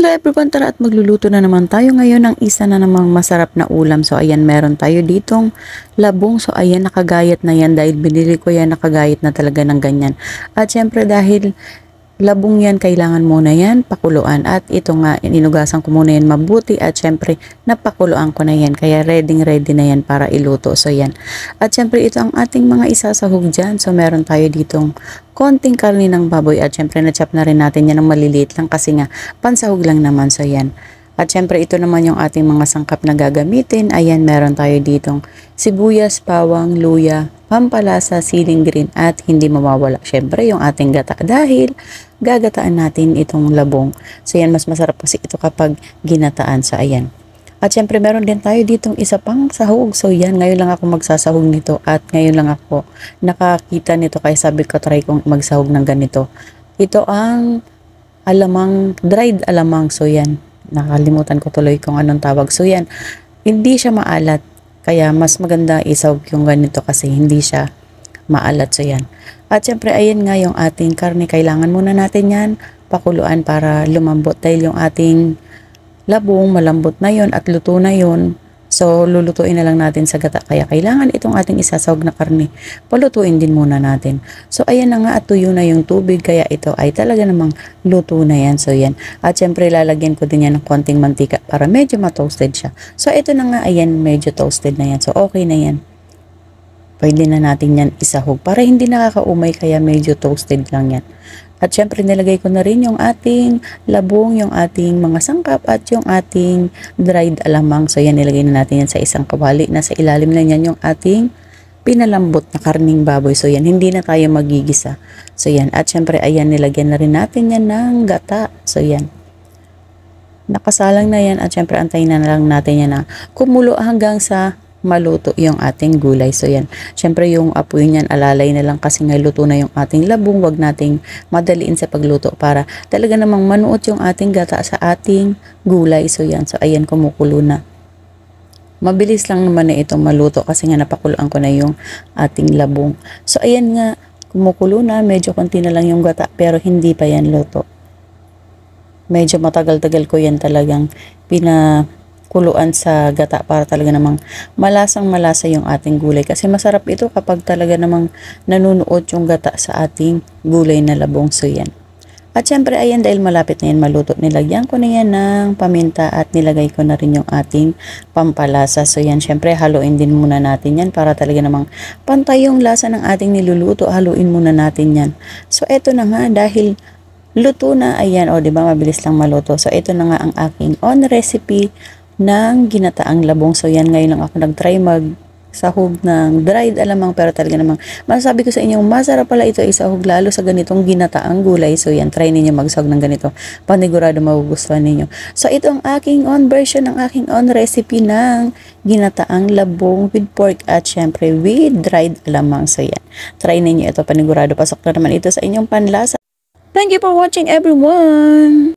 Hello everyone, tara at magluluto na naman tayo ngayon ng isa na namang masarap na ulam. So ayan, meron tayo ditong labong. So ayan, nakagayat na yan dahil binili ko yan, nakagayat na talaga ng ganyan. At syempre dahil labong yan, kailangan muna yan pakuluan. At ito nga, inugasan ko muna yan mabuti at syempre napakuluan ko na yan. Kaya ready na yan para iluto. So yan. At syempre ito ang ating mga isasahog dyan. So meron tayo ditong konting karne ng baboy at syempre na-chop na rin natin yan ng maliliit lang kasi nga pansahog lang naman. So yan. At syempre ito naman yung ating mga sangkap na gagamitin. Ayan, meron tayo ditong sibuyas, bawang, luya, pampalasa, siling green at hindi mawawala syempre yung ating gata dahil gagataan natin itong labong. So yan, mas masarap kasi ito kapag ginataan. So ayan. At syempre meron din tayo ditong isa pang sahog. So yan, ngayon lang ako magsasahog nito at ngayon lang ako nakakita nito kaya sabi ko try kong magsahog ng ganito. Ito ang alamang, dried alamang. So yan, nakalimutan ko tuloy kung anong tawag. So yan, hindi siya maalat. Kaya mas maganda isahog yung ganito kasi hindi siya maalat. So yan. At syempre ayan nga yung ating karne. Kailangan muna natin yan pakuluan para lumambot dahil yung ating labong malambot na yon at luto na yon. So lulutuin na lang natin sa gata. Kaya kailangan itong ating isasahog na karne palutuin din muna natin. So ayan na nga at tuyo na yung tubig kaya ito ay talaga namang luto na yan. So yan. At syempre lalagyan ko din yan ng konting mantika para medyo ma-toasted siya. So ito na nga, ayan, medyo toasted na yan. So okay na yan. Pwede na natin yan isahog para hindi nakakaumay kaya medyo toasted lang yan. At syempre nilagay ko na rin yung ating labong, yung ating mga sangkap at yung ating dried alamang. So yan, nilagay na natin yan sa isang kawali. Nasa ilalim na yan yung ating pinalambot na karning baboy. So yan, hindi na tayo magigisa. So yan, at syempre ayan, nilagyan na rin natin yan ng gata. So yan, nakasalang na yan at syempre antayin na lang natin yan na kumulo hanggang sa maluto yung ating gulay. So yan, syempre yung apoy niyan alalay na lang kasi nga luto na yung ating labong. Wag nating madaliin sa pagluto para talaga namang manuot yung ating gata sa ating gulay. So yan, so ayan, kumukulo na. Mabilis lang naman na itong maluto kasi nga napakuluan ko na yung ating labong. So ayan nga, kumukulo na, medyo konti na lang yung gata pero hindi pa yan luto. Medyo matagal-tagal ko yan talagang pinakuluan sa gata para talaga namang malasang malasa yung ating gulay kasi masarap ito kapag talaga namang nanunuot yung gata sa ating gulay na labong. So yan. At syempre ayan, dahil malapit na yan maluto, nilagyan ko na yan ng paminta at nilagay ko na rin yung ating pampalasa. So yan, syempre haluin din muna natin yan para talaga namang pantay yung lasa ng ating niluluto. Haluin muna natin yan. So eto na nga, dahil luto na, ayan, o diba mabilis lang maluto. So ito na nga ang aking own recipe ng ginataang labong. So yan, ngayon lang ako nag-try magsahog ng dried alamang pero talaga namang masasabi ko sa inyo masarap pala ito isahog lalo sa ganitong ginataang gulay. So yan, try ninyo magsahog ng ganito, panigurado magugustuhan ninyo. So ito ang aking own version, ng aking own recipe ng ginataang labong with pork at syempre with dried alamang. So yan, try ninyo ito, panigurado pasok na naman ito sa inyong panlasa. Thank you for watching everyone!